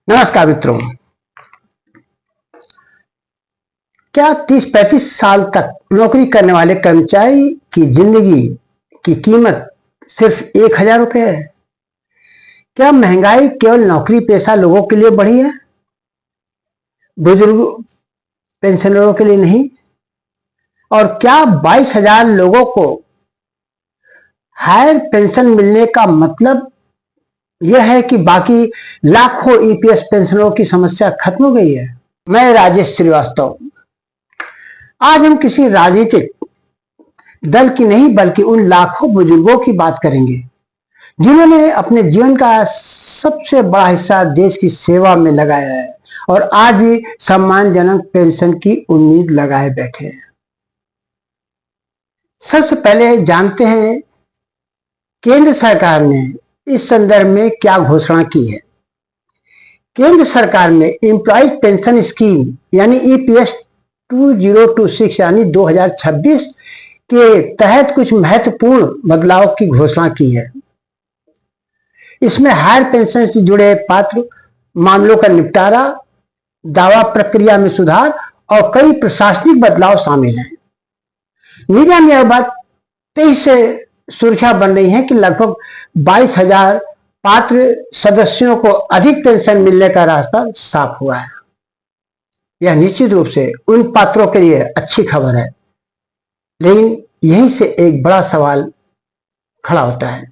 नमस्कार मित्रों। क्या 30-35 साल तक नौकरी करने वाले कर्मचारी की जिंदगी की कीमत सिर्फ 1,000 रुपये है? क्या महंगाई केवल नौकरी पेशा लोगों के लिए बढ़ी है, बुजुर्ग पेंशनरों के लिए नहीं? और क्या 22,000 लोगों को हायर पेंशन मिलने का मतलब यह है कि बाकी लाखों ईपीएस पेंशनरों की समस्या खत्म हो गई है? मैं राजेश श्रीवास्तव। आज हम किसी राजनीतिक दल की नहीं बल्कि उन लाखों बुजुर्गों की बात करेंगे जिन्होंने अपने जीवन का सबसे बड़ा हिस्सा देश की सेवा में लगाया है और आज भी सम्मानजनक पेंशन की उम्मीद लगाए बैठे हैं। सबसे पहले जानते हैं केंद्र सरकार ने इस संदर्भ में क्या घोषणा की है। केंद्र सरकार ने एम्प्लॉइज पेंशन स्कीम यानी ईपीएस 2026 यानी 2026 के तहत कुछ महत्वपूर्ण बदलाव की घोषणा की है। इसमें हायर पेंशन से जुड़े पात्र मामलों का निपटारा, दावा प्रक्रिया में सुधार और कई प्रशासनिक बदलाव शामिल हैं। मीडिया में यह बात तेजी से सुर्खियां बन रही है कि लगभग 22,000 पात्र सदस्यों को अधिक पेंशन मिलने का रास्ता साफ हुआ है। यह निश्चित रूप से उन पात्रों के लिए अच्छी खबर है, लेकिन यहीं से एक बड़ा सवाल खड़ा होता है।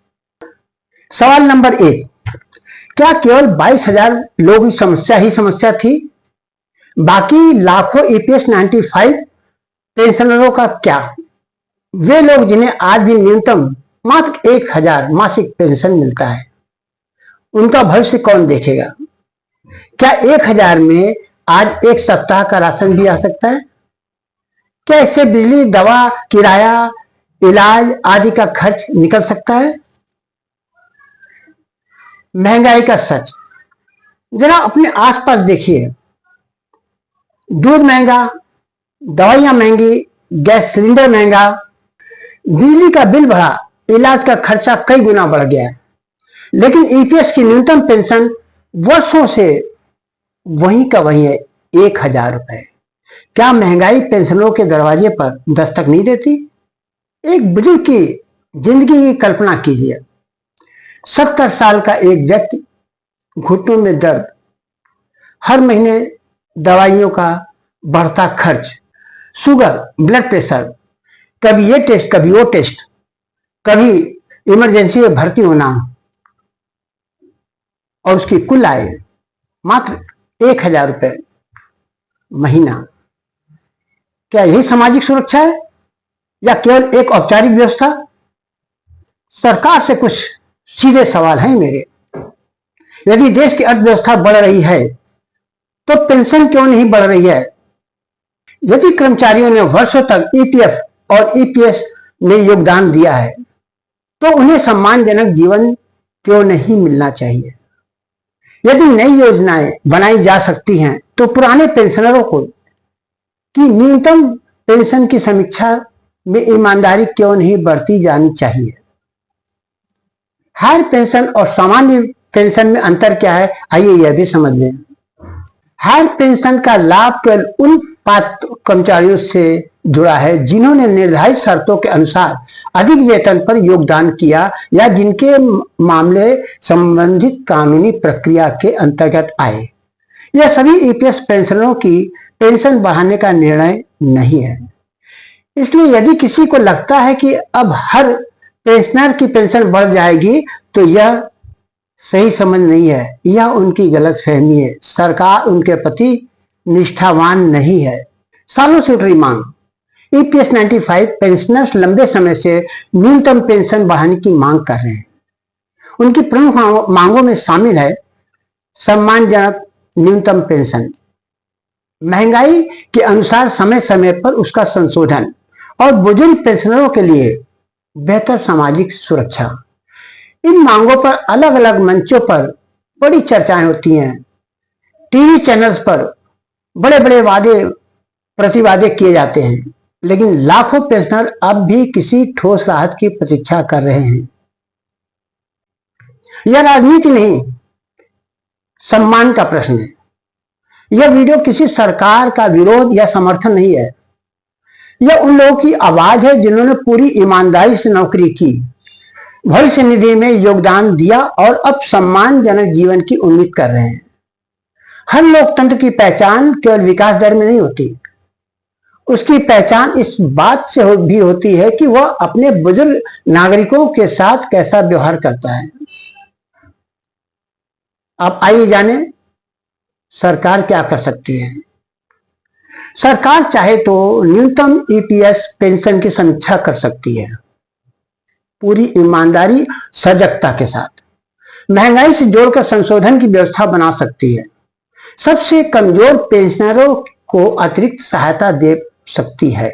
सवाल नंबर 1, क्या केवल 22,000 लोगों की समस्या थी? बाकी लाखों ईपीएस 95 पेंशनरों का क्या? वे लोग जिन्हें आज भी न्यूनतम मात्र 1,000 मासिक पेंशन मिलता है, उनका भविष्य कौन देखेगा? क्या 1,000 में आज एक सप्ताह का राशन भी आ सकता है? क्या इससे बिजली, दवा, किराया, इलाज आदि का खर्च निकल सकता है? महंगाई का सच जरा अपने आसपास देखिए। दूध महंगा, दवाइयां महंगी, गैस सिलेंडर महंगा, बिजली का बिल बढ़ा, इलाज का खर्चा कई गुना बढ़ गया है। लेकिन ईपीएस की न्यूनतम पेंशन वर्षों से वहीं का वहीं है, 1,000 रुपए। क्या महंगाई पेंशनरों के दरवाजे पर दस्तक नहीं देती? एक बुजुर्ग की जिंदगी की कल्पना कीजिए। 70 साल का एक व्यक्ति, घुटनों में दर्द, हर महीने दवाइयों का बढ़ता खर्च, शुगर, ब्लड प्रेशर, कभी ये टेस्ट कभी वो टेस्ट, कभी इमरजेंसी में भर्ती होना, और उसकी कुल आय मात्र 1,000 रुपए महीना। क्या यही सामाजिक सुरक्षा है या केवल एक औपचारिक व्यवस्था? सरकार से कुछ सीधे सवाल हैं मेरे। यदि देश की अर्थव्यवस्था बढ़ रही है तो पेंशन क्यों नहीं बढ़ रही है? यदि कर्मचारियों ने वर्षों तक ईपीएफ और ईपीएस में योगदान दिया है तो उन्हें सम्मानजनक जीवन क्यों नहीं मिलना चाहिए? यदि नई योजनाएं बनाई जा सकती हैं तो पुराने पेंशनरों को की न्यूनतम पेंशन की समीक्षा में ईमानदारी क्यों नहीं बरती जानी चाहिए? हायर पेंशन और सामान्य पेंशन में अंतर क्या है, आइए यह भी समझ लें। हायर पेंशन का लाभ केवल उन पात्र कर्मचारियों से जुड़ा है जिन्होंने निर्धारित शर्तों के अनुसार अधिक वेतन पर योगदान किया या जिनके मामले संबंधित कानूनी प्रक्रिया के अंतर्गत आए। यह सभी ईपीएस पेंशनरों की पेंशन बढ़ाने का निर्णय नहीं है। इसलिए यदि किसी को लगता है कि अब हर पेंशनर की पेंशन बढ़ जाएगी तो यह सही समझ नहीं है, यह उनकी गलतफहमी है। सरकार उनके प्रति निष्ठावान नहीं है। सालों से उठ रही मांग, ईपीएस 95 पेंशनर्स लंबे समय से न्यूनतम पेंशन बढ़ाने की मांग कर रहे हैं। उनकी प्रमुख मांगों में शामिल है सम्मानजनक न्यूनतम पेंशन, महंगाई के अनुसार समय समय पर उसका संशोधन और बुजुर्ग पेंशनरों के लिए बेहतर सामाजिक सुरक्षा। इन मांगों पर अलग अलग मंचों पर बड़ी चर्चाएं होती हैं। टीवी चैनल्स पर बड़े बड़े प्रतिवादे किए जाते हैं, लेकिन लाखों पेंशनर अब भी किसी ठोस राहत की प्रतीक्षा कर रहे हैं। यह राजनीति नहीं, सम्मान का प्रश्न है। यह वीडियो किसी सरकार का विरोध या समर्थन नहीं है। यह उन लोगों की आवाज है जिन्होंने पूरी ईमानदारी से नौकरी की, भविष्य निधि में योगदान दिया और अब सम्मानजनक जीवन की उम्मीद कर रहे हैं। हर लोकतंत्र की पहचान केवल विकास दर में नहीं होती, उसकी पहचान इस बात से भी होती है कि वह अपने बुजुर्ग नागरिकों के साथ कैसा व्यवहार करता है। अब आइए जाने सरकार क्या कर सकती है। सरकार चाहे तो न्यूनतम ईपीएस पेंशन की समीक्षा कर सकती है, पूरी ईमानदारी सजगता के साथ। महंगाई से जोड़कर संशोधन की व्यवस्था बना सकती है। सबसे कमजोर पेंशनरों को अतिरिक्त सहायता दे सकती है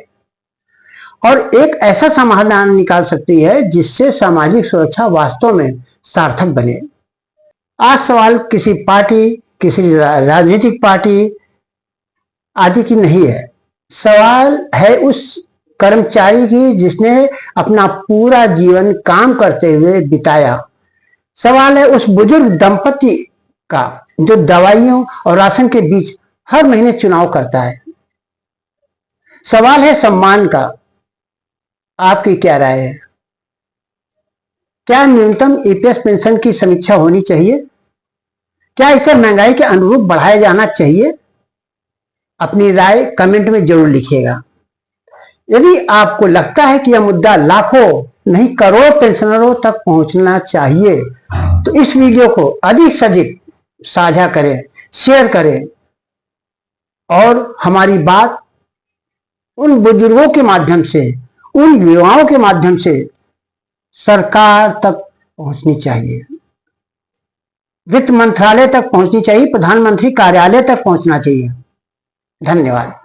और एक ऐसा समाधान निकाल सकती है जिससे सामाजिक सुरक्षा वास्तव में सार्थक बने। आज सवाल किसी पार्टी, किसी राजनीतिक पार्टी आदि की नहीं है। सवाल है उस कर्मचारी की जिसने अपना पूरा जीवन काम करते हुए बिताया। सवाल है उस बुजुर्ग दंपति का जो दवाइयों और राशन के बीच हर महीने चुनाव करता है। सवाल है सम्मान का। आपकी क्या राय है? क्या न्यूनतम ईपीएस पेंशन की समीक्षा होनी चाहिए? क्या इसे महंगाई के अनुरूप बढ़ाया जाना चाहिए? अपनी राय कमेंट में जरूर लिखिएगा। यदि आपको लगता है कि यह मुद्दा लाखों नहीं करोड़ों पेंशनरों तक पहुंचना चाहिए तो इस वीडियो को अधिक से अधिक साझा करें, शेयर करें और हमारी बात उन बुजुर्गों के माध्यम से, उन युवाओं के माध्यम से सरकार तक पहुंचनी चाहिए, वित्त मंत्रालय तक पहुंचनी चाहिए, प्रधानमंत्री कार्यालय तक पहुंचना चाहिए। धन्यवाद।